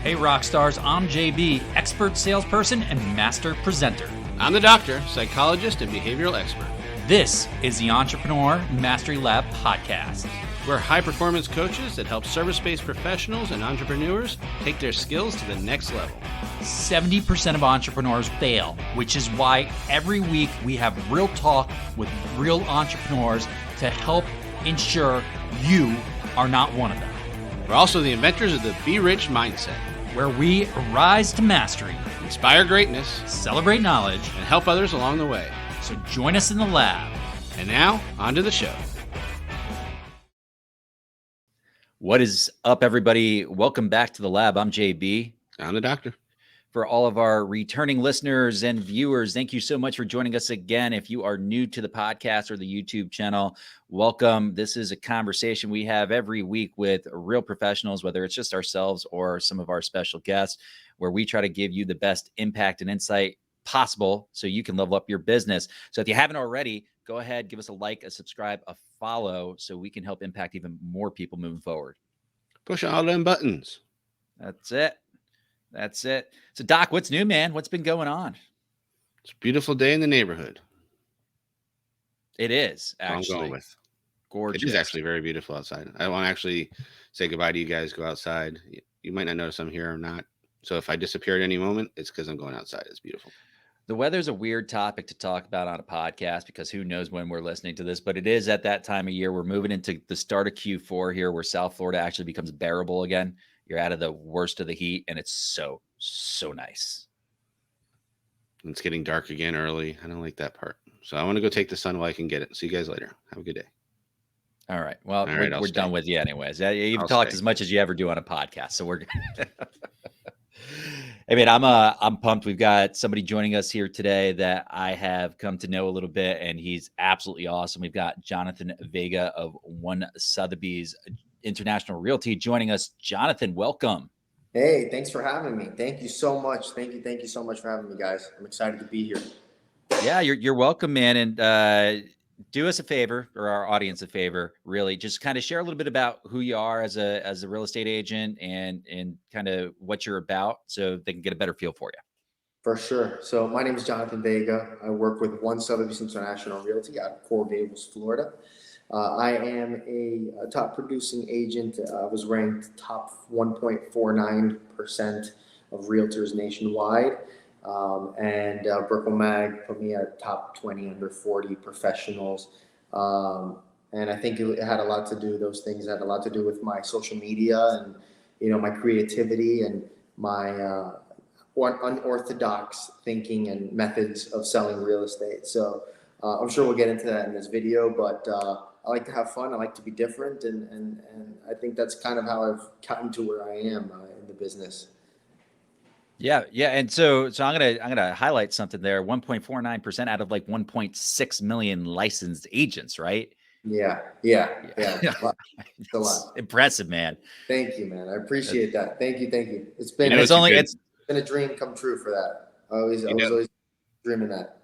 Hey Rockstars, I'm JB, expert salesperson and master presenter. I'm the doctor, psychologist, and behavioral expert. This is the Entrepreneur Mastery Lab podcast. We're high-performance coaches that help service-based professionals and entrepreneurs take their skills to the next level. 70% of entrepreneurs fail, which is why every week we have real talk with real entrepreneurs to help ensure you are not one of them. We're also the inventors of the Be Rich mindset, where we rise to mastery, inspire greatness, celebrate knowledge, and help others along the way. So join us in the lab. And now, on to the show. What is up, everybody? Welcome back to the lab. I'm JB. I'm the doctor. For all of our returning listeners and viewers, thank you so much for joining us again. If you are new to the podcast or the YouTube channel, welcome. This is a conversation we have every week with real professionals, whether it's just ourselves or some of our special guests, where we try to give you the best impact and insight possible so you can level up your business. So if you haven't already, go ahead, give us a like, a subscribe, a follow, so we can help impact even more people moving forward. Push all them buttons. That's it. That's it. So, Doc, what's new, man? What's been going on? It's a beautiful day in the neighborhood. It is, actually. I'm going with. Gorgeous. It is actually very beautiful outside. I want to actually say goodbye to you guys. Go outside. You might not notice I'm here or not. So if I disappear at any moment, it's because I'm going outside. It's beautiful. The weather's a weird topic to talk about on a podcast because who knows when we're listening to this, but it is at that time of year. We're moving into the start of Q4 here, where South Florida actually becomes bearable again. You're out of the worst of the heat, and it's so nice. It's getting dark again early. I don't like that part. So I want to go take the sun while I can get it. See you guys later. Have a good day. All right. Well, we're done with you anyways. You've talked as much as you ever do on a podcast. So we're I mean, I'm pumped. We've got somebody joining us here today that I have come to know a little bit, and he's absolutely awesome. We've got Jonathan Vega of Sotheby's International Realty joining us. Jonathan, welcome. Hey, thanks for having me. Thank you so much. Thank you so much for having me, guys. I'm excited to be here. Yeah, you're welcome, man. And do us a favor, or our audience a favor, really. Just kind of share a little bit about who you are as a real estate agent and kind of what you're about, so they can get a better feel for you. For sure. So my name is Jonathan Vega. I work with Sotheby's International Realty out of Coral Gables, Florida. I am a top producing agent. I was ranked top 1.49% of realtors nationwide. And Brickell Mag put me at top 20 under 40 professionals. And I think it had a lot to do, those things had a lot to do with my social media and, my creativity and my unorthodox thinking and methods of selling real estate. So I'm sure we'll get into that in this video, but I like to have fun. I like to be different. And I think that's kind of how I've gotten to where I am in the business. Yeah. And so I'm gonna highlight something there. 1.49% out of like 1.6 million licensed agents, right? Yeah. It's a lot. Impressive, man. Thank you, man. I appreciate that. Thank you. It's been it's been a dream come true for that. I was always dreaming that.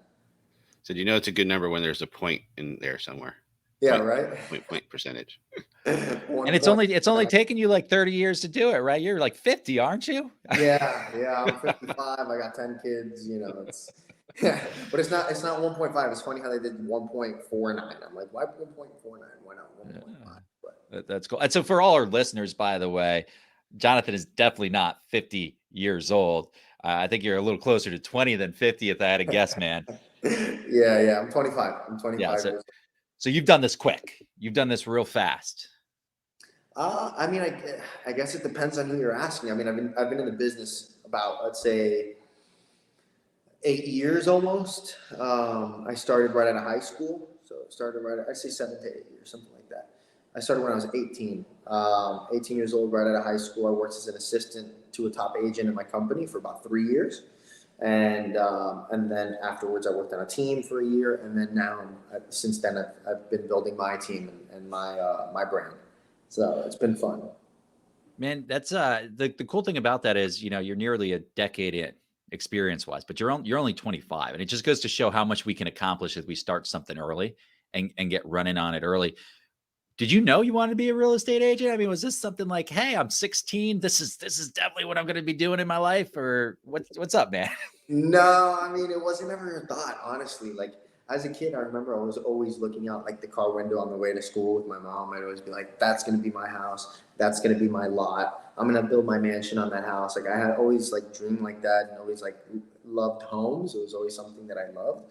So it's a good number when there's a point in there somewhere. Yeah, right. Point percentage. And it's only taken you like 30 years to do it, right? You're like 50, aren't you? Yeah. I'm 55. I got 10 kids. It's but it's not 1.5. It's funny how they did 1.49. I'm like, why 1.49? Why not 1.5? But that's cool. And so for all our listeners, by the way, Jonathan is definitely not 50 years old. I think you're a little closer to 20 than 50, if I had to guess, man. Yeah. I'm 25. Yeah, so you've done this quick. You've done this real fast. I mean, I guess it depends on who you're asking. I mean, I've been in the business about, let's say, 8 years almost. I started right out of high school. So I say 7 to 8 years, something like that. I started when I was 18. 18 years old, right out of high school. I worked as an assistant to a top agent in my company for about 3 years. And then afterwards, I worked on a team for a year, and then since then, I've been building my team and my brand. So it's been fun. Man, that's the cool thing about that is you're nearly a decade in experience-wise, but you're only 25, and it just goes to show how much we can accomplish if we start something early and get running on it early. Did you know you wanted to be a real estate agent? I mean, was this something like, hey, I'm 16. This is definitely what I'm going to be doing in my life, or what's up, man? No, I mean, it wasn't ever a thought, honestly. Like, as a kid, I remember I was always looking out like the car window on the way to school with my mom. I'd always be like, that's going to be my house. That's going to be my lot. I'm going to build my mansion on that house. Like, I had always like dreamed like that and always like loved homes. It was always something that I loved.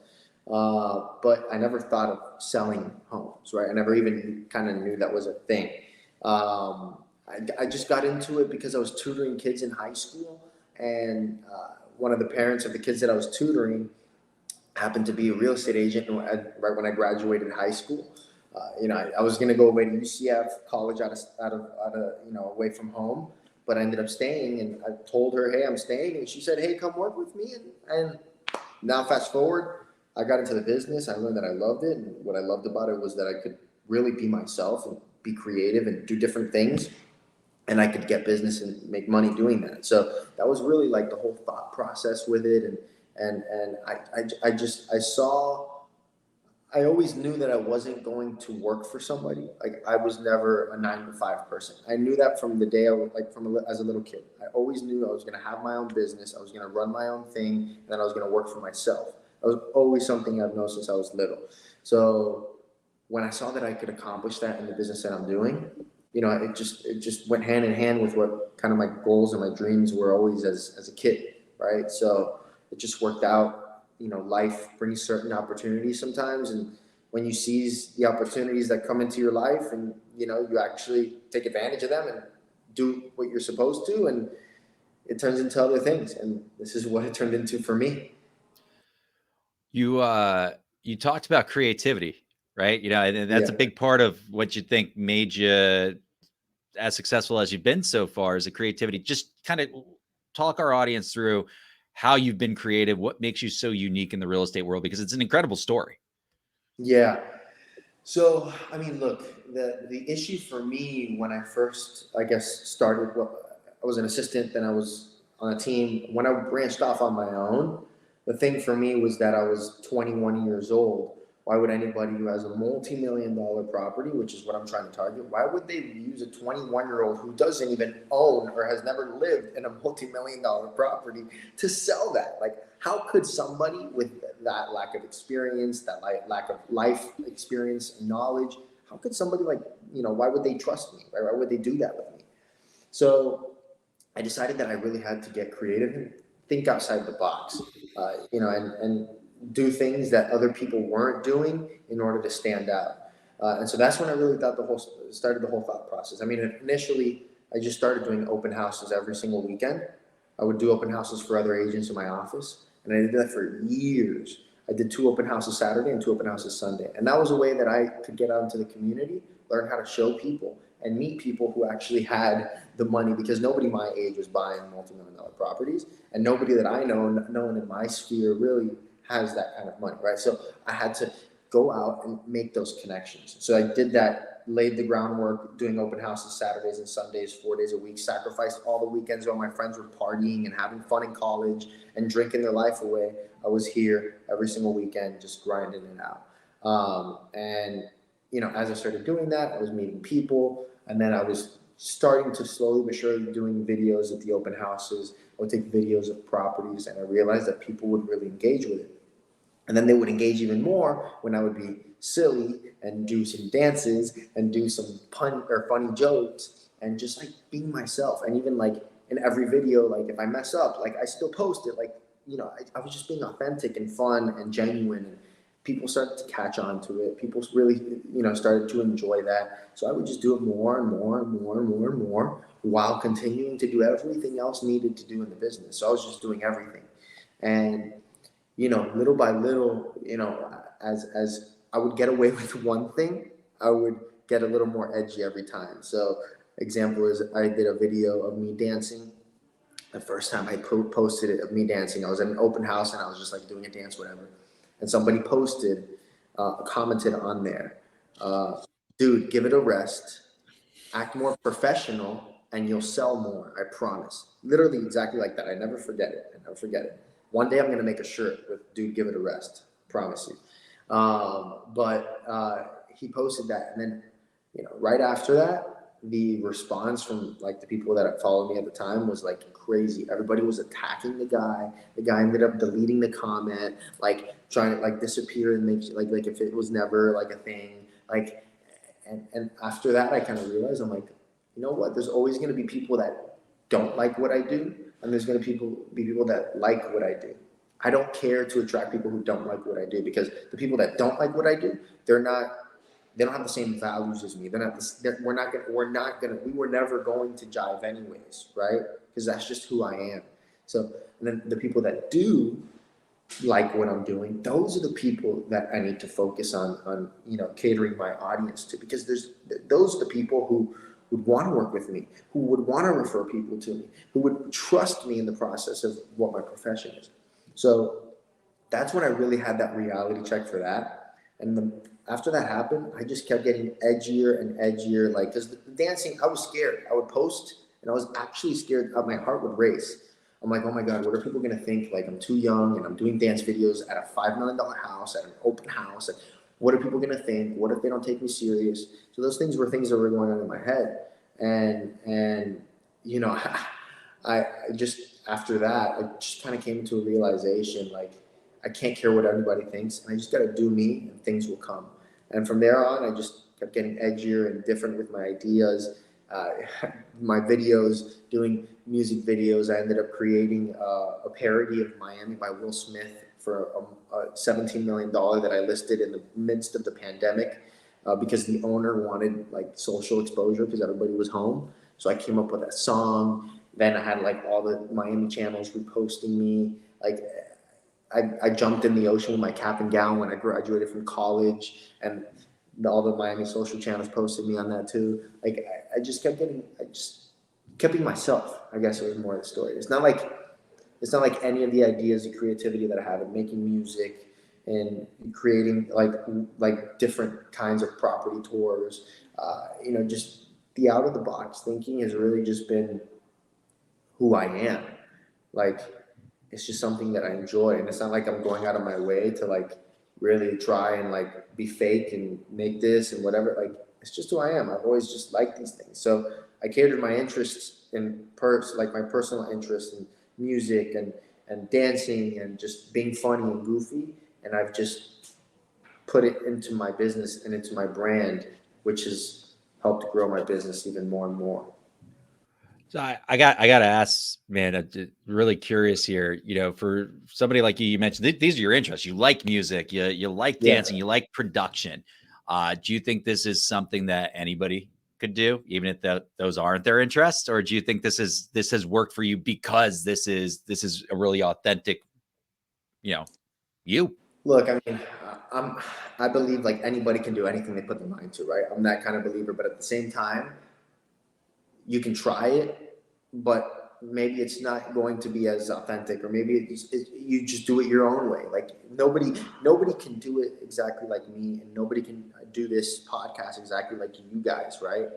But I never thought of selling homes, right? I never even kind of knew that was a thing. I just got into it because I was tutoring kids in high school, and one of the parents of the kids that I was tutoring happened to be a real estate agent right when I graduated high school. I was going to go away to UCF, college out of away from home, but I ended up staying, and I told her, hey, I'm staying, and she said, hey, come work with me, and now fast forward, I got into the business. I learned that I loved it, and what I loved about it was that I could really be myself and be creative and do different things, and I could get business and make money doing that. So that was really like the whole thought process with it, and I always knew that I wasn't going to work for somebody. Like, I was never a 9 to 5 person. I knew that from the day I was like as a little kid. I always knew I was going to have my own business. I was going to run my own thing, and then I was going to work for myself. That was always something I've known since I was little. So when I saw that I could accomplish that in the business that I'm doing, it just went hand in hand with what kind of my goals and my dreams were always as a kid, right? So it just worked out. Life brings certain opportunities sometimes, and when you seize the opportunities that come into your life, and you actually take advantage of them and do what you're supposed to, and it turns into other things, and this is what it turned into for me. You talked about creativity, right? And that's a Yeah. big part of what you think made you as successful as you've been so far, is the creativity. Just kind of talk our audience through how you've been creative, what makes you so unique in the real estate world, because it's an incredible story. Yeah. So, I mean, look, the issue for me when I first, I guess, started, I was an assistant, then I was on a team. When I branched off on my own, the thing for me was that I was 21 years old. Why would anybody who has a multi-million-dollar property, which is what I'm trying to target, why would they use a 21-year-old who doesn't even own or has never lived in a multi-million-dollar property to sell that? Like, how could somebody with that lack of experience, that lack of life experience and knowledge, how could somebody why would they trust me? Right? Why would they do that with me? So I decided that I really had to get creative and think outside the box, and do things that other people weren't doing in order to stand out. And so that's when I really started the whole thought process. I mean, initially, I just started doing open houses every single weekend. I would do open houses for other agents in my office, and I did that for years. I did 2 open houses Saturday and 2 open houses Sunday, and that was a way that I could get out into the community, learn how to show people, and meet people who actually had the money, because nobody my age was buying multi-million-dollar properties, and nobody that I know, no one in my sphere really has that kind of money, right? So I had to go out and make those connections. So I did that, laid the groundwork, doing open houses Saturdays and Sundays, 4 days a week, sacrificed all the weekends while my friends were partying and having fun in college and drinking their life away. I was here every single weekend, just grinding it out. As I started doing that, I was meeting people, and then I was starting to slowly but surely doing videos at the open houses. I would take videos of properties, and I realized that people would really engage with it. And then they would engage even more when I would be silly and do some dances and do some pun or funny jokes and just like being myself. And even like in every video, like if I mess up, like I still post it. Like, I was just being authentic and fun and genuine. And people started to catch on to it. People really, started to enjoy that. So I would just do it more and more and more and more and more while continuing to do everything else needed to do in the business. So I was just doing everything. And little by little, as I would get away with one thing, I would get a little more edgy every time. So example is I did a video of me dancing. The first time I posted it of me dancing, I was at an open house and I was just like doing a dance, whatever. And somebody commented on there, dude, give it a rest, act more professional, and you'll sell more. I promise. Literally exactly like that. I never forget it. One day I'm going to make a shirt with "Dude, give it a rest." Promise you. But he posted that, and then Right after that, the response from like the people that followed me at the time was like crazy. Everybody was attacking the guy. The guy ended up deleting the comment, like trying to like disappear and make like if it was never like a thing. Like, and after that, I kind of realized I'm like, you know what? There's always going to be people that don't like what I do, and there's going to be people that like what I do. I don't care to attract people who don't like what I do, because the people that don't like what I do, they don't have the same values as me. They're not. We were never going to jive anyways, right? Because that's just who I am. So, and then the people that do like what I'm doing, those are the people that I need to focus on catering my audience to, because those are the people who would want to work with me, who would want to refer people to me, who would trust me in the process of what my profession is. So that's when I really had that reality check for that. And after that happened, I just kept getting edgier and edgier. Like, because the dancing, I was scared. I would post, and I was actually scared. My heart would race. I'm like, oh my God, what are people gonna think? Like, I'm too young and I'm doing dance videos at a $5 million house, at an open house. And what are people gonna think? What if they don't take me serious? So those things were things that were going on in my head. And I just, after that, I just kind of came to a realization, like, I can't care what anybody thinks, and I just got to do me, and things will come. And from there on, I just kept getting edgier and different with my ideas, uh, my videos, doing music videos. I ended up creating a parody of Miami by Will Smith for a $17 million that I listed in the midst of the pandemic, because the owner wanted like social exposure because everybody was home. So I came up with that song. Then I had like all the Miami channels reposting me. Like, I jumped in the ocean with my cap and gown when I graduated from college, and all the Miami social channels posted me on that too. Like, I just kept being myself. I guess it was more of the story. It's not like any of the ideas and creativity that I have in making music and creating like different kinds of property tours. Just the out of the box thinking has really just been who I am. Like, it's just something that I enjoy, and it's not like I'm going out of my way to like really try and like be fake and make this and whatever. Like, it's just who I am. I've always just liked these things. So I catered my interests like my personal interests in music and dancing and just being funny and goofy, and I've just put it into my business and into my brand, which has helped grow my business even more and more. So I got to ask, man, I'm really curious here. For somebody like you, you mentioned these are your interests. You like music, you like dancing, Yeah. you like production. Do you think this is something that anybody could do, even if those aren't their interests, or do you think this has worked for you because this is a really authentic, you? Look, I mean, I believe like anybody can do anything they put their mind to, right? I'm that kind of believer, but at the same time, you can try it, but maybe it's not going to be as authentic, or maybe you just do it your own way. Like, nobody can do it exactly like me, and nobody can do this podcast exactly like you guys, right?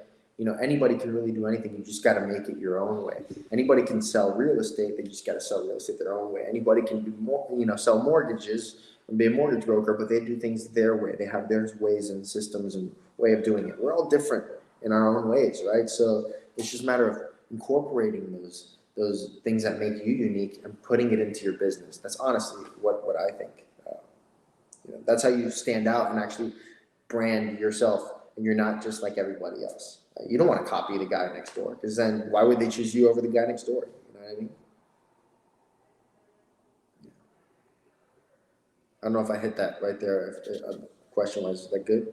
Anybody can really do anything. You just got to make it your own way. Anybody can sell real estate. They just got to sell real estate their own way. Anybody can do more, sell mortgages and be a mortgage broker, but they do things their way. They have their ways and systems and way of doing it. We're all different in our own ways, right? So it's just a matter of incorporating those things that make you unique and putting it into your business. That's honestly what I think. That's how you stand out and actually brand yourself, and you're not just like everybody else. You don't want to copy the guy next door, because then why would they choose you over the guy next door? You know what I mean? I don't know if I hit that right there. If the question was that good.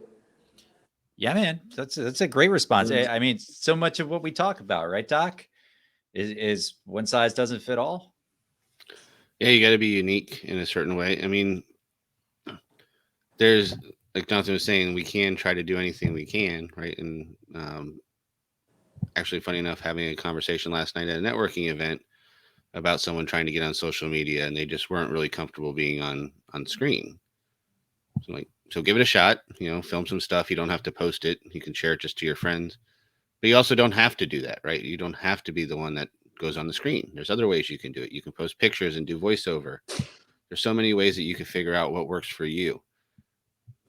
Yeah, man, that's a great response. Mm-hmm. I mean, so much of what we talk about, right, Doc, is one size doesn't fit all. Yeah, you got to be unique in a certain way. I mean, there's, like Jonathan was saying, we can try to do anything we can, right? And actually, funny enough, having a conversation last night at a networking event about someone trying to get on social media, and they just weren't really comfortable being on screen. So, so give it a shot. Film some stuff. You don't have to post it. You can share it just to your friends, but you also don't have to do that, right? You don't have to be the one that goes on the screen. There's other ways you can do it. You can post pictures and do voiceover. There's so many ways that you can figure out what works for you.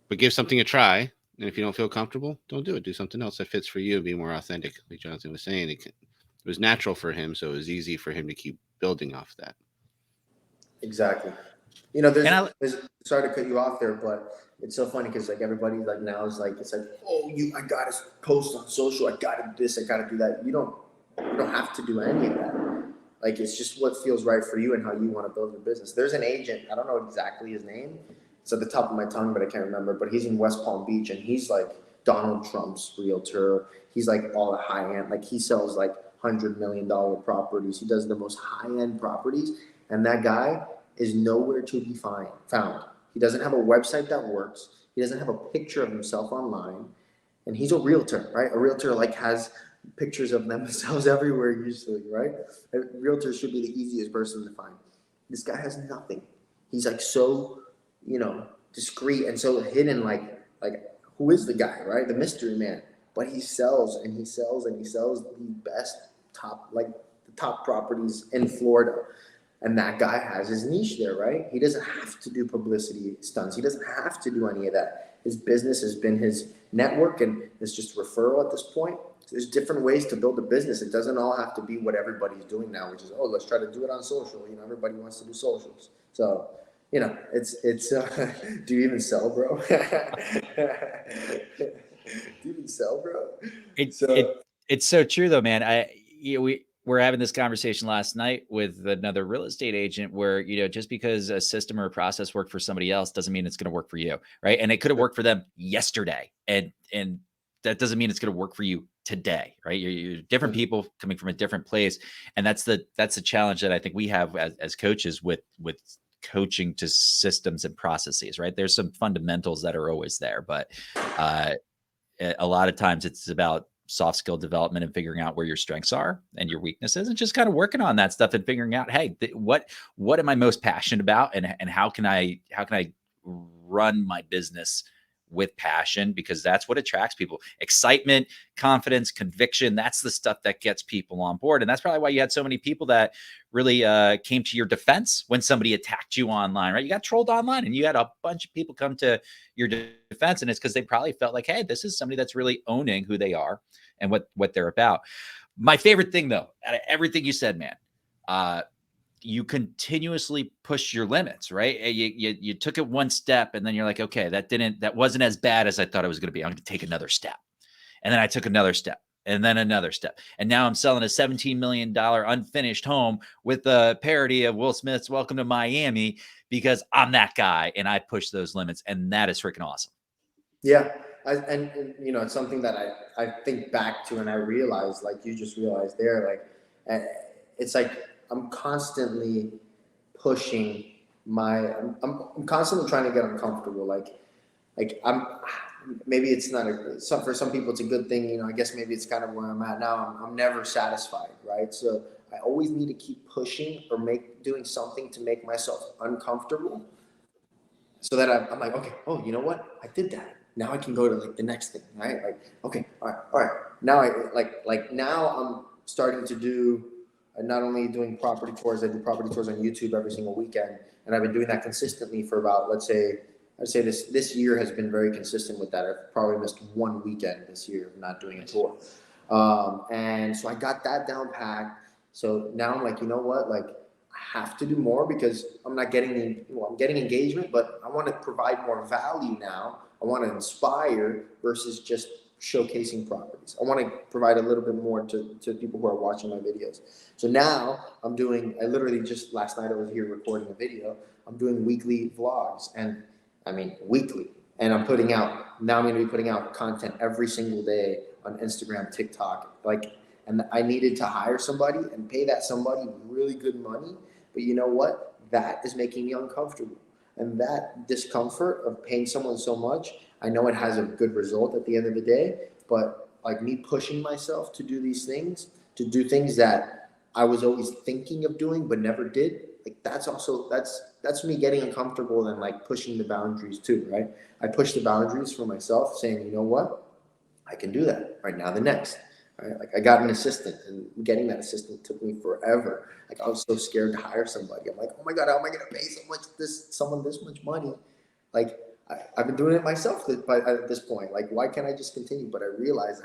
But give something a try, And if you don't feel comfortable, don't do it. Do something else that fits for you. Be more authentic. Like Jonathan was saying, it was natural for him, so it was easy for him to keep building off that. Exactly. You know, And there's sorry to cut you off there, but it's so funny because like everybody like now is like it's like, oh, I gotta post on social, I gotta do this, I gotta do that. You don't have to do any of that. Like it's just what feels right for you and how you want to build your business. There's an agent, I don't know exactly his name. It's at the top of my tongue, but I can't remember. But he's in West Palm Beach and he's like Donald Trump's realtor. He's like all the high end, like he sells like $100 million properties. He does the most high end properties, and that guy is nowhere to be found. He doesn't have a website that works. He doesn't have a picture of himself online, and he's a realtor, right? A realtor like has pictures of themselves everywhere usually, right? A realtor should be the easiest person to find. This guy has nothing. He's like so, discreet and so hidden. Like who is the guy, right? The mystery man. But he sells and he sells and he sells the best the top properties in Florida. And that guy has his niche there, right? He doesn't have to do publicity stunts. He doesn't have to do any of that. His business has been his network, and it's just referral at this point. There's different ways to build a business. It doesn't all have to be what everybody's doing now, which is, oh, let's try to do it on social. Everybody wants to do socials. So, it's do you even sell, bro? Do you even sell, bro? It's so true though, man. We're having this conversation last night with another real estate agent where, just because a system or a process worked for somebody else doesn't mean it's going to work for you. Right. And it could have worked for them yesterday. And that doesn't mean it's going to work for you today. Right. You're different people coming from a different place. And that's the challenge that I think we have as coaches with coaching to systems and processes. Right. There's some fundamentals that are always there, but a lot of times it's about soft skill development and figuring out where your strengths are and your weaknesses, and just kind of working on that stuff and figuring out, hey, what am I most passionate about, and how can I run my business with passion, because that's what attracts people. Excitement, confidence, conviction. That's the stuff that gets people on board. And that's probably why you had so many people that really came to your defense when somebody attacked you online, right? You got trolled online and you had a bunch of people come to your defense. And it's because they probably felt like, hey, this is somebody that's really owning who they are and what they're about. My favorite thing though, out of everything you said, man, you continuously push your limits, right? You took it one step and then you're like, okay, that wasn't as bad as I thought it was going to be. I'm going to take another step. And then I took another step and then another step. And now I'm selling a $17 million unfinished home with a parody of Will Smith's Welcome to Miami, because I'm that guy and I push those limits. And that is freaking awesome. Yeah. And it's something that I think back to, and I realized, like you just realized there, like, it's like, I'm constantly pushing I'm constantly trying to get uncomfortable. Like maybe it's not for some people it's a good thing. I guess maybe it's kind of where I'm at now. I'm never satisfied, right? So I always need to keep pushing or doing something to make myself uncomfortable, so that I'm like, okay, oh, you know what? I did that. Now I can go to like the next thing, right? Like, okay, all right. Now now I'm starting to do. Not only doing property tours, I do property tours on YouTube every single weekend, and I've been doing that consistently for about, I'd say this year has been very consistent with that. I've probably missed one weekend this year of not doing a tour, and so I got that down packed. So now I'm like, you know what, like I have to do more, because I'm not getting I'm getting engagement, but I want to provide more value now. I want to inspire versus just showcasing properties. I want to provide a little bit more to people who are watching my videos. So now I literally just last night I was here recording a video. I'm doing weekly vlogs, and I mean weekly. And I'm going to be putting out content every single day on Instagram, TikTok. And I needed to hire somebody and pay that somebody really good money. But you know what? That is making me uncomfortable. And that discomfort of paying someone so much, I know it has a good result at the end of the day, but like me pushing myself to do these things, to do things that I was always thinking of doing but never did, like that's me getting uncomfortable and like pushing the boundaries too, right? I push the boundaries for myself, saying, you know what? I can do that. Right now, the next. Right? Like I got an assistant, and getting that assistant took me forever. Like I was so scared to hire somebody. I'm like, oh my God, how am I going to pay someone this much money? Like I've been doing it myself at this point. Like, why can't I just continue? But I realized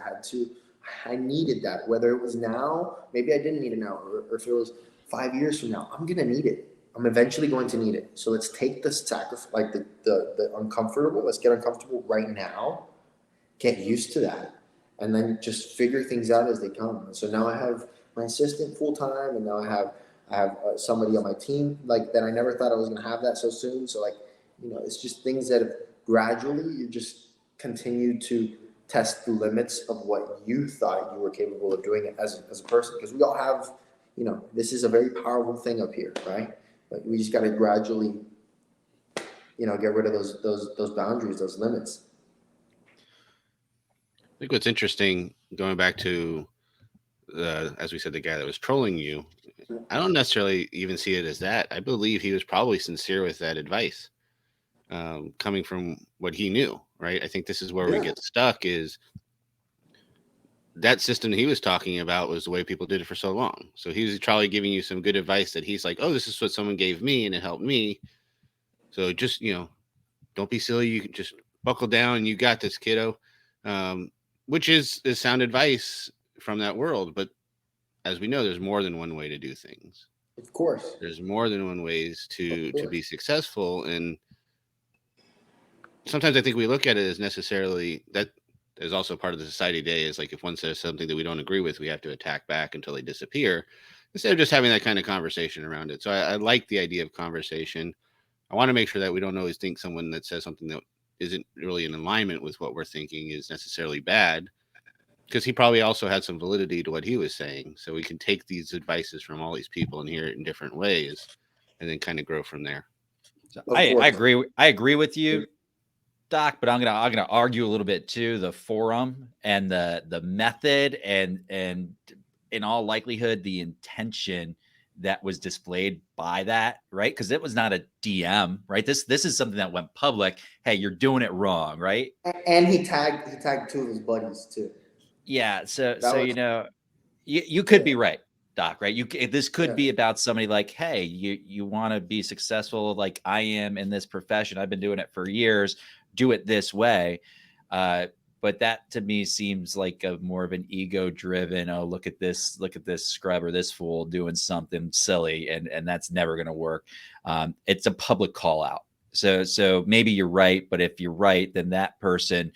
I needed that. Whether it was now, maybe I didn't need it now, or if it was 5 years from now, I'm gonna need it. I'm eventually going to need it. So let's take the sacrifice, like the uncomfortable. Let's get uncomfortable right now. Get used to that, and then just figure things out as they come. And so now I have my assistant full time, and now I have somebody on my team like that. I never thought I was gonna have that so soon. So like, it's just things that have gradually you just continue to test the limits of what you thought you were capable of doing as a person. Because we all have, this is a very powerful thing up here, right? But we just got to gradually, get rid of those boundaries, those limits. I think what's interesting, going back to as we said, the guy that was trolling you, I don't necessarily even see it as that. I believe he was probably sincere with that advice, coming from what he knew, right? I think this is where we get stuck, is that system he was talking about was the way people did it for so long. So he was probably giving you some good advice that he's like, oh, this is what someone gave me and it helped me. So just, don't be silly. You can just buckle down. You got this, kiddo. Which is sound advice from that world. But as we know, there's more than one way to do things. Of course. There's more than one ways to be successful. And sometimes I think we look at it as necessarily that is also part of the society today, is like, if one says something that we don't agree with, we have to attack back until they disappear, instead of just having that kind of conversation around it. So I like the idea of conversation. I want to make sure that we don't always think someone that says something that isn't really in alignment with what we're thinking is necessarily bad, because he probably also had some validity to what he was saying. So we can take these advices from all these people and hear it in different ways, and then kind of grow from there. So I agree. I agree with you, Doc, but I'm gonna argue a little bit too. The forum and the method and in all likelihood the intention that was displayed by that, right? Because it was not a DM, right? This is something that went public. Hey, you're doing it wrong, right? And he tagged two of his buddies too. Yeah. So you could be right, Doc, right? This could be about somebody like, hey, you want to be successful like I am in this profession. I've been doing it for years. Do it this way. But that to me seems like a more of an ego-driven, oh, look at this scrub or this fool doing something silly, and that's never going to work. It's a public call out. So maybe you're right, but if you're right, then that person,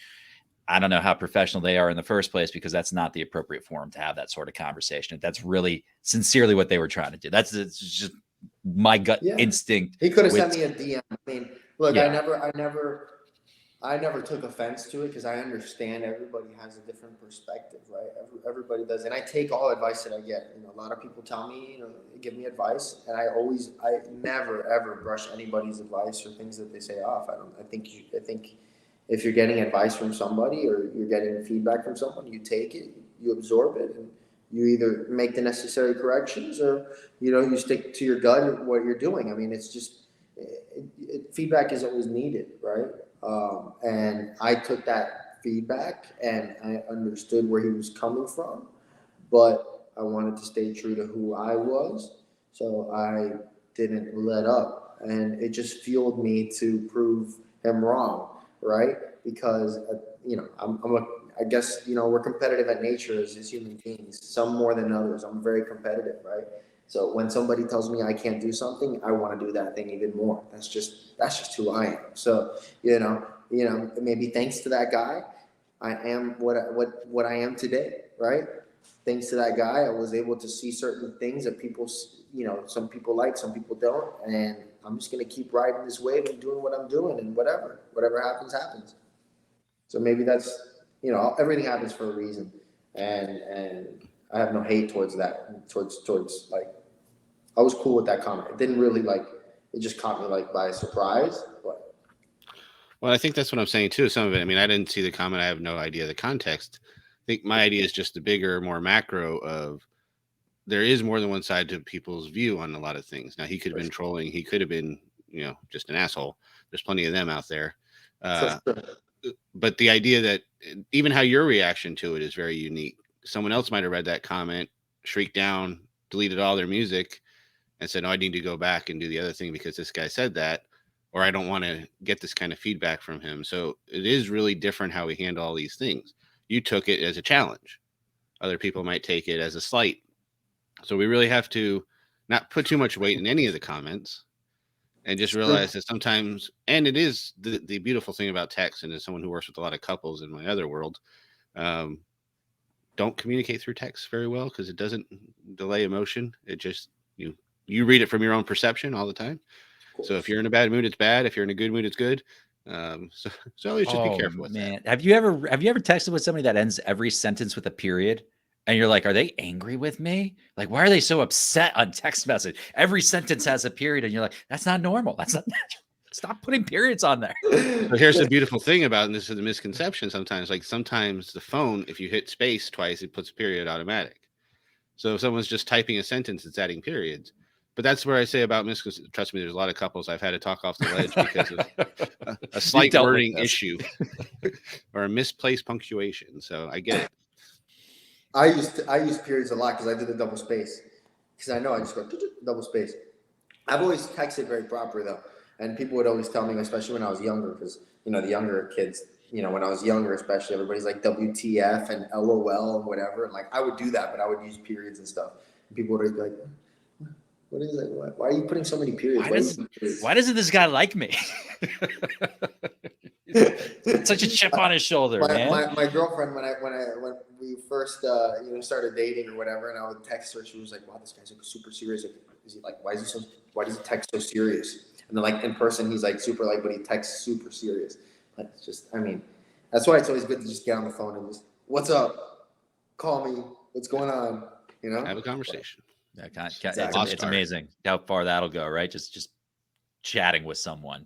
I don't know how professional they are in the first place, because that's not the appropriate forum to have that sort of conversation. If that's really sincerely what they were trying to do. It's just my gut instinct. He could have sent me a DM. I mean, look, I never took offense to it, because I understand everybody has a different perspective, right? Everybody does. And I take all advice that I get. A lot of people tell me, give me advice. And I never, ever brush anybody's advice or things that they say off. I think if you're getting advice from somebody or you're getting feedback from someone, you take it, you absorb it, and you either make the necessary corrections or, you stick to your gut and what you're doing. I mean, it's just, feedback is always needed, right? And I took that feedback and I understood where he was coming from, but I wanted to stay true to who I was. So I didn't let up, and it just fueled me to prove him wrong. Right? Because, I guess, we're competitive at nature as human beings, some more than others. I'm very competitive, right? So when somebody tells me I can't do something, I want to do that thing even more. That's just who I am. So, maybe thanks to that guy, I am what I am today, right? Thanks to that guy, I was able to see certain things that people, some people like, some people don't, and I'm just going to keep riding this wave and doing what I'm doing, and whatever happens, happens. So maybe that's, everything happens for a reason. And I have no hate towards that, towards like, I was cool with that comment. It didn't really it just caught me by surprise, but. Well, I think that's what I'm saying too. Some of it, I mean, I didn't see the comment. I have no idea the context. I think my idea is just the bigger, more macro of, there is more than one side to people's view on a lot of things. Now, he could have been trolling. He could have been, just an asshole. There's plenty of them out there. But the idea that even how your reaction to it is very unique. Someone else might have read that comment, shrieked down, deleted all their music, and said, "No, I need to go back and do the other thing because this guy said that." or I don't want to get this kind of feedback from him. So it is really different how we handle all these things. You took it as a challenge. Other people might take it as a slight. So we really have to not put too much weight in any of the comments and just realize that sometimes, and it is the beautiful thing about text, and as someone who works with a lot of couples in my other world, don't communicate through text very well because it doesn't delay emotion. It just, you read it from your own perception all the time. So if you're in a bad mood, it's bad. If you're in a good mood, it's good. So always just be careful with that. Have you ever texted with somebody that ends every sentence with a period? And you're like, are they angry with me? Like, why are they so upset on text message? Every sentence has a period. And you're like, that's not normal. That's not natural. Stop putting periods on there. So here's the beautiful thing about, and this is the misconception sometimes, like sometimes the phone, if you hit space twice, it puts a period automatic. So if someone's just typing a sentence, it's adding periods. But that's where I say about misconception. Trust me, there's a lot of couples I've had to talk off the ledge because of a slight wording issue or a misplaced punctuation. So I get it. I use periods a lot because I do the double space. Because I know I just go double space. I've always texted very proper though, and people would always tell me, especially when I was younger, because the younger kids, when I was younger, especially everybody's like WTF and LOL and whatever, and like I would do that, but I would use periods and stuff. And people would be like, "What is it? Why are you putting so many periods? Why doesn't this guy like me?" Such a chip on his shoulder, man. My girlfriend, when we first started dating or whatever, and I would text her, she was like, "Wow, this guy's like super serious. Is he like, why does he text so serious?" And then like in person, he's like super light, but he texts super serious. Like it's just, that's why it's always good to just get on the phone and just, "What's up? Call me. What's going on?" Have a conversation. Exactly. It's amazing how far that'll go, right? Just chatting with someone.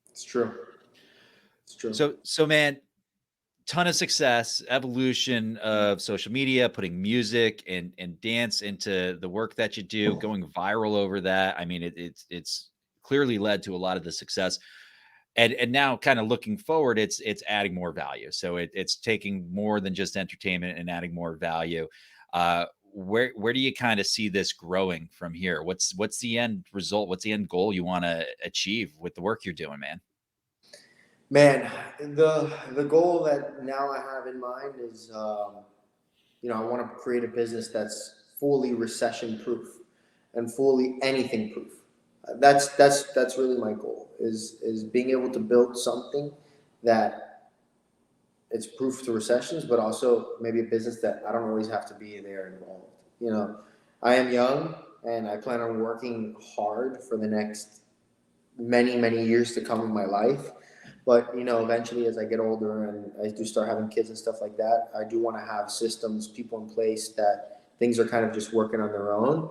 It's true. It's true. So man, ton of success, evolution of social media, putting music and dance into the work that you do, going viral over that. I mean, it's clearly led to a lot of the success. And now kind of looking forward, it's adding more value. So it's taking more than just entertainment and adding more value. Where do you kind of see this growing from here? What's the end result? What's the end goal you want to achieve with the work you're doing, man? Man, the goal that now I have in mind is, I want to create a business that's fully recession proof and fully anything proof. That's really my goal is being able to build something that it's proof to recessions, but also maybe a business that I don't always have to be there involved. I am young and I plan on working hard for the next many, many years to come in my life. But, eventually as I get older and I do start having kids and stuff like that, I do want to have systems, people in place that things are kind of just working on their own.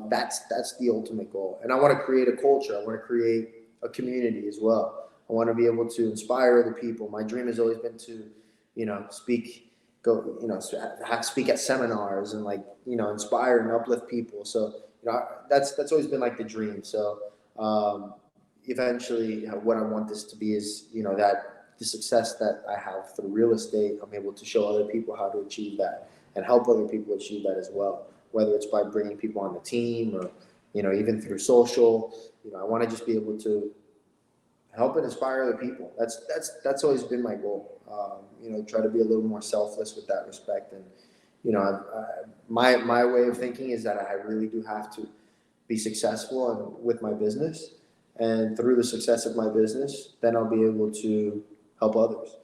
That's the ultimate goal. And I want to create a culture. I want to create a community as well. I want to be able to inspire other people. My dream has always been to, speak at seminars and inspire and uplift people. So, that's always been like the dream. So, eventually what I want this to be is, that the success that I have through real estate, I'm able to show other people how to achieve that and help other people achieve that as well. Whether it's by bringing people on the team or, even through social, I want to just be able to help and inspire other people. That's always been my goal. Try to be a little more selfless with that respect. And, my way of thinking is that I really do have to be successful with my business. And through the success of my business, then I'll be able to help others.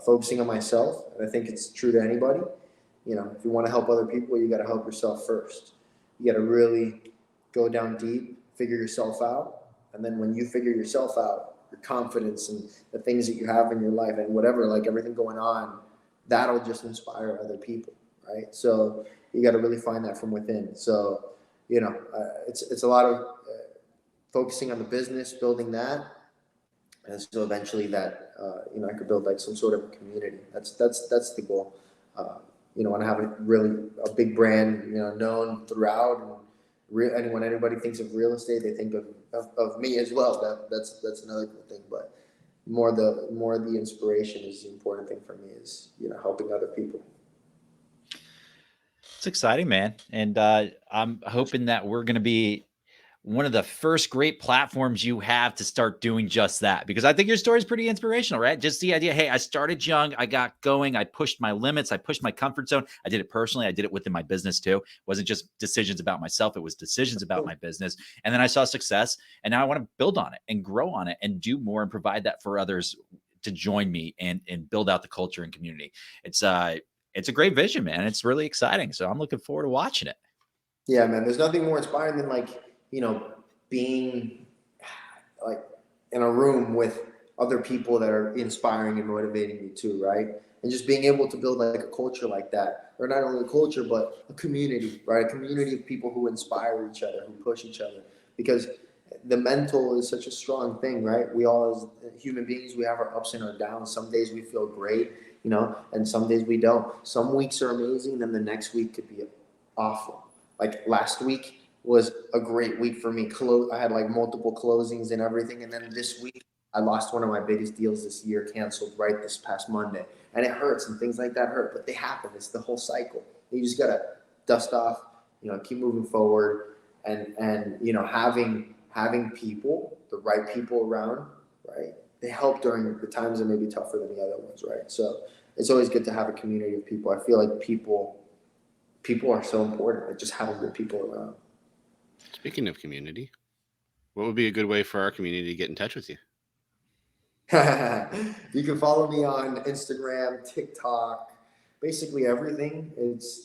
Focusing on myself, and I think it's true to anybody. If you want to help other people, you got to help yourself first. You got to really go down deep, figure yourself out, and then when you figure yourself out, your confidence and the things that you have in your life and whatever, like everything going on, that'll just inspire other people, right? So you got to really find that from within. So it's a lot of focusing on the business, building that, and so eventually that I could build like some sort of community. That's the goal. I want to have a big brand, known throughout. And when anybody thinks of real estate, they think of me as well. That's another cool thing. But more the inspiration is the important thing for me. Is helping other people. It's exciting, man, and I'm hoping that we're going to be one of the first great platforms you have to start doing just that, because I think your story is pretty inspirational, right? Just the idea, hey, I started young, I got going, I pushed my limits, I pushed my comfort zone. I did it personally, I did it within my business too. It wasn't just decisions about myself, it was decisions about my business. And then I saw success, and now I want to build on it and grow on it and do more and provide that for others to join me and build out the culture and community. It's a great vision, man. It's really exciting. So I'm looking forward to watching it. Yeah, man. There's nothing more inspiring than like, being like in a room with other people that are inspiring and motivating you too, right? And just being able to build like a culture like that, or not only a culture, but a community, right? A community of people who inspire each other, who push each other. Because the mental is such a strong thing, right? We all, as human beings, we have our ups and our downs. Some days we feel great, and some days we don't. Some weeks are amazing, then the next week could be awful. Like last week was a great week for me. I had like multiple closings and everything. And then this week, I lost one of my biggest deals this year, canceled right this past Monday. And it hurts, and things like that hurt, but they happen. It's the whole cycle. You just got to dust off, keep moving forward, and having people, the right people around, right? They help during the times that may be tougher than the other ones, right? So it's always good to have a community of people. I feel like people are so important. Like just having good people around. Speaking of community, what would be a good way for our community to get in touch with you? You can follow me on Instagram, TikTok, basically everything.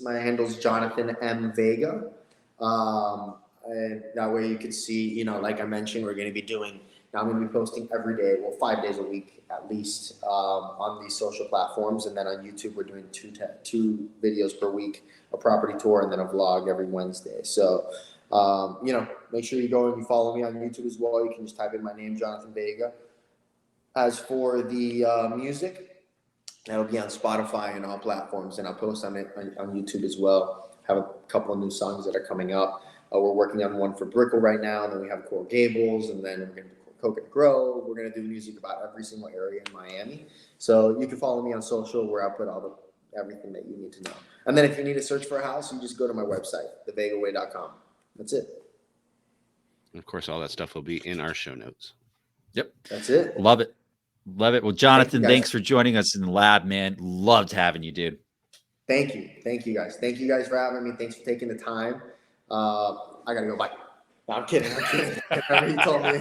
My handle's Jonathan M. Vega. And that way you can see, like I mentioned, I'm going to be posting every day, well, 5 days a week at least, on these social platforms. And then on YouTube, we're doing two videos per week, a property tour, and then a vlog every Wednesday. So, make sure you go and you follow me on YouTube as well. You can just type in my name, Jonathan Vega. As for the music, that'll be on Spotify and all platforms, and I'll post on it on YouTube as well. Have a couple of new songs that are coming up. We're working on one for Brickell right now, and then we have Coral Gables, and then we're going to do Coconut Grove. We're going to do music about every single area in Miami. So you can follow me on social, where I put everything that you need to know. And then if you need to search for a house, you just go to my website, thevegaway.com. That's it. And of course, all that stuff will be in our show notes. Yep. That's it. Love it. Love it. Well, Jonathan, thanks for joining us in the lab, man. Loved having you, dude. Thank you. Thank you, guys. Thank you guys for having me. Thanks for taking the time. I got to go. Bye. No, I'm kidding. Whatever you told me.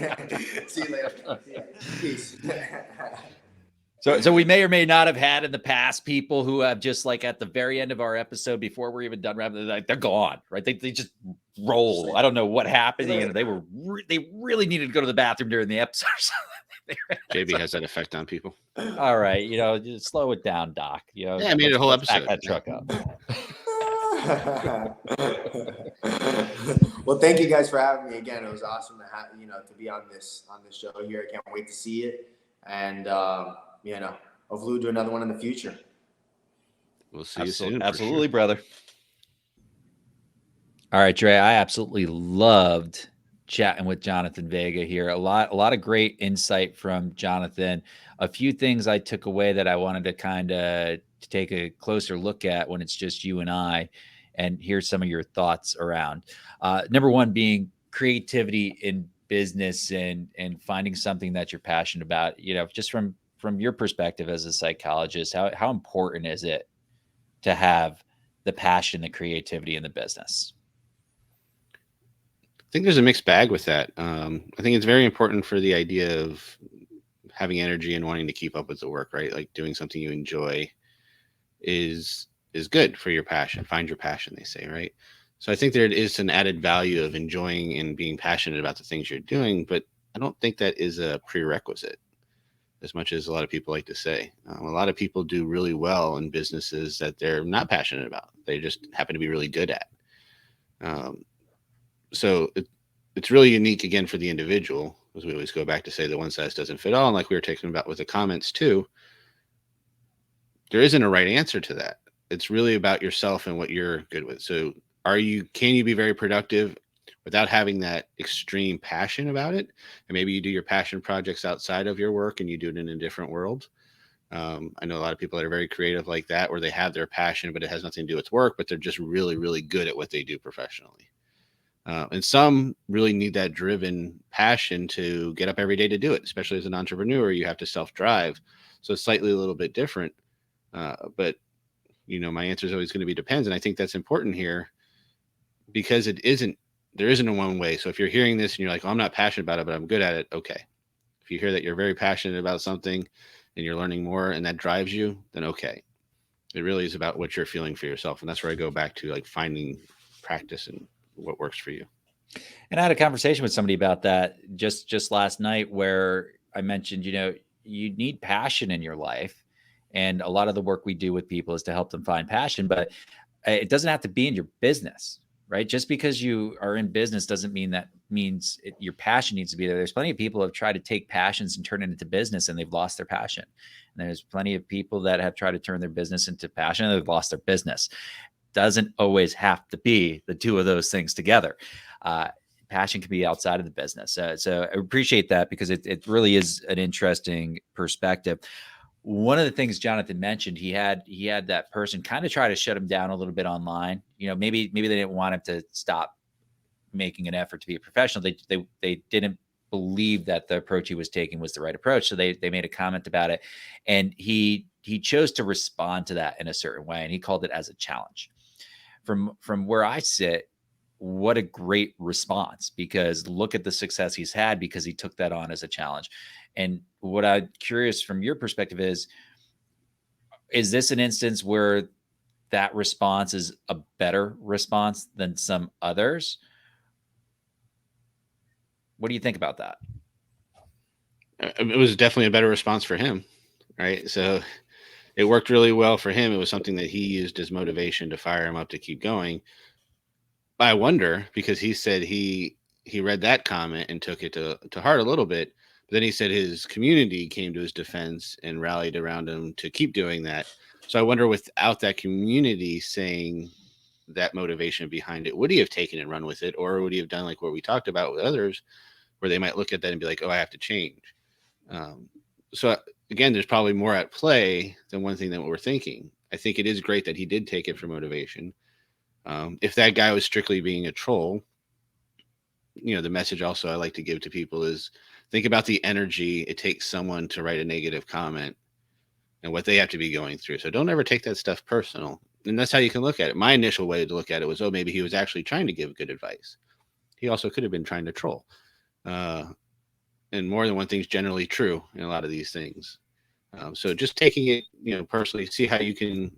See you later. See ya. Peace. So we may or may not have had in the past people who have just like at the very end of our episode, before we're even done rapping, they're gone, right? They just roll. I don't know what happened. They really needed to go to the bathroom during the episode. JB has that effect on people. All right, just slow it down, Doc. Yeah, I made a whole episode. Back that truck up. Well, thank you guys for having me again. It was awesome to have to be on this show here. I can't wait to see it, and hopefully we'll do another one in the future. We'll see you soon. Absolutely, brother. All right, Dre. I absolutely loved chatting with Jonathan Vega here. A lot of great insight from Jonathan. A few things I took away that I wanted to kind of take a closer look at when it's just you and I, and here's some of your thoughts around. Number one being creativity in business and finding something that you're passionate about. Just from your perspective as a psychologist, how important is it to have the passion, the creativity in the business? I think there's a mixed bag with that. I think it's very important for the idea of having energy and wanting to keep up with the work, right? Like doing something you enjoy is good for your passion. Find your passion, they say, right? So I think there is an added value of enjoying and being passionate about the things you're doing, but I don't think that is a prerequisite, as much as a lot of people like to say. A lot of people do really well in businesses that they're not passionate about. They just happen to be really good at. So it's really unique, again, for the individual, as we always go back to say the one size doesn't fit all. And like we were talking about with the comments too, there isn't a right answer to that. It's really about yourself and what you're good with. So can you be very productive without having that extreme passion about it? And maybe you do your passion projects outside of your work and you do it in a different world. I know a lot of people that are very creative like that, where they have their passion, but it has nothing to do with work, but they're just really, really good at what they do professionally. And some really need that driven passion to get up every day to do it, especially as an entrepreneur. You have to self-drive. So it's slightly a little bit different. But, my answer is always going to be depends. And I think that's important here because there isn't a one way. So if you're hearing this and you're like, oh, I'm not passionate about it, but I'm good at it. Okay. If you hear that you're very passionate about something and you're learning more and that drives you, then okay. It really is about what you're feeling for yourself. And that's where I go back to like finding practice and what works for you. And I had a conversation with somebody about that just last night where I mentioned, you need passion in your life. And a lot of the work we do with people is to help them find passion, but it doesn't have to be in your business, right? Just because you are in business doesn't means your passion needs to be there. There's plenty of people who have tried to take passions and turn it into business and they've lost their passion. And there's plenty of people that have tried to turn their business into passion and they've lost their business. Doesn't always have to be the two of those things together. Passion can be outside of the business. So I appreciate that because it really is an interesting perspective. One of the things Jonathan mentioned, he had that person kind of try to shut him down a little bit online. Maybe they didn't want him to stop making an effort to be a professional. They didn't believe that the approach he was taking was the right approach. So they made a comment about it, and he chose to respond to that in a certain way, and he called it as a challenge. From where I sit, what a great response, because look at the success he's had because he took that on as a challenge. And what I'm curious from your perspective is this an instance where that response is a better response than some others? What do you think about that? It was definitely a better response for him, right? So it worked really well for him. It was something that he used as motivation to fire him up to keep going. I wonder, because he said he read that comment and took it to heart a little bit. But then he said his community came to his defense and rallied around him to keep doing that. So I wonder, without that community saying that motivation behind it, would he have taken and run with it? Or would he have done like what we talked about with others, where they might look at that and be like, oh, I have to change. So again, there's probably more at play than one thing that we're thinking. I think it is great that he did take it for motivation. If that guy was strictly being a troll, the message also I like to give to people is think about the energy it takes someone to write a negative comment and what they have to be going through. So don't ever take that stuff personal. And that's how you can look at it. My initial way to look at it was, oh, maybe he was actually trying to give good advice. He also could have been trying to troll. And more than one thing's generally true in a lot of these things. So just taking it, personally, see how you can.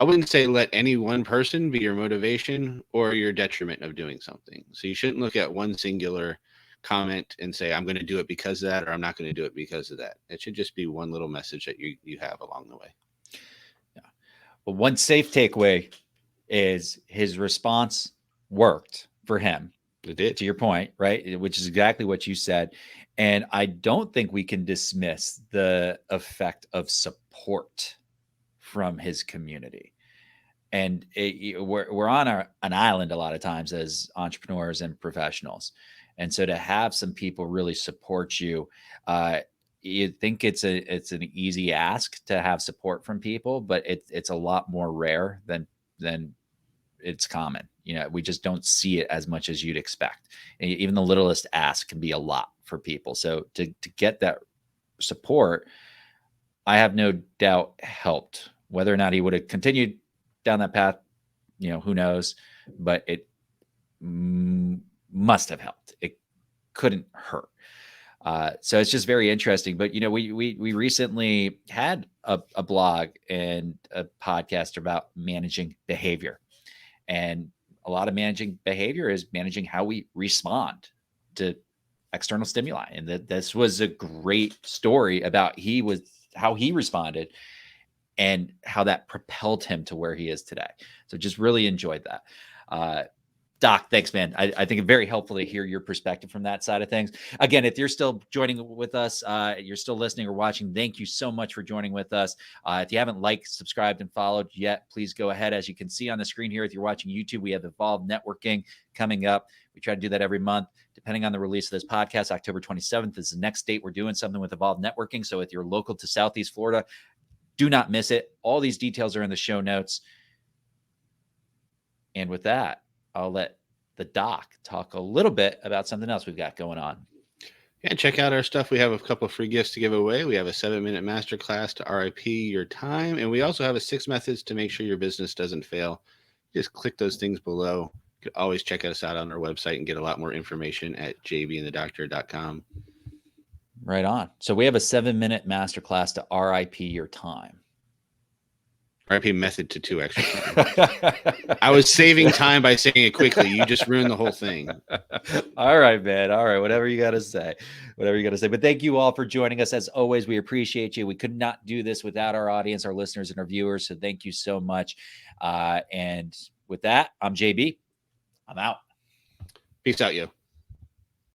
I wouldn't say let any one person be your motivation or your detriment of doing something. So you shouldn't look at one singular comment and say, I'm going to do it because of that, or I'm not going to do it because of that. It should just be one little message that you have along the way. Yeah. Well, one safe takeaway is his response worked for him. It did. To your point, right? Which is exactly what you said. And I don't think we can dismiss the effect of support from his community. And we're on an island a lot of times as entrepreneurs and professionals. And so to have some people really support you, you think it's an easy ask to have support from people, but it's a lot more rare than it's common. We just don't see it as much as you'd expect. And even the littlest ask can be a lot for people. So to get that support, I have no doubt helped. Whether or not he would have continued down that path, who knows? But it must have helped. It couldn't hurt. So it's just very interesting. But we recently had a blog and a podcast about managing behavior. And a lot of managing behavior is managing how we respond to external stimuli. And this was a great story about how he responded and how that propelled him to where he is today. So just really enjoyed that. Doc, thanks, man. I think it's very helpful to hear your perspective from that side of things. Again, if you're still joining with us, you're still listening or watching, thank you so much for joining with us. If you haven't liked, subscribed, and followed yet, please go ahead. As you can see on the screen here, if you're watching YouTube, we have Evolved Networking coming up. We try to do that every month, depending on the release of this podcast. October 27th is the next date we're doing something with Evolved Networking. So if you're local to Southeast Florida, do not miss it. All these details are in the show notes. And with that, I'll let the doc talk a little bit about something else we've got going on. Yeah, check out our stuff. We have a couple of free gifts to give away. We have a 7-minute masterclass to R.I.P your time. And we also have a 6 methods to make sure your business doesn't fail. Just click those things below. You can always check us out on our website and get a lot more information at jbandthedoctor.com. Right on. So we have a 7-minute masterclass to R.I.P your time. R.I.P method to 2 extra. I was saving time by saying it quickly. You just ruined the whole thing. All right, man. All right. Whatever you got to say. Whatever you got to say. But thank you all for joining us. As always, we appreciate you. We could not do this without our audience, our listeners, and our viewers. So thank you so much. And with that, I'm JB. I'm out. Peace out, yo.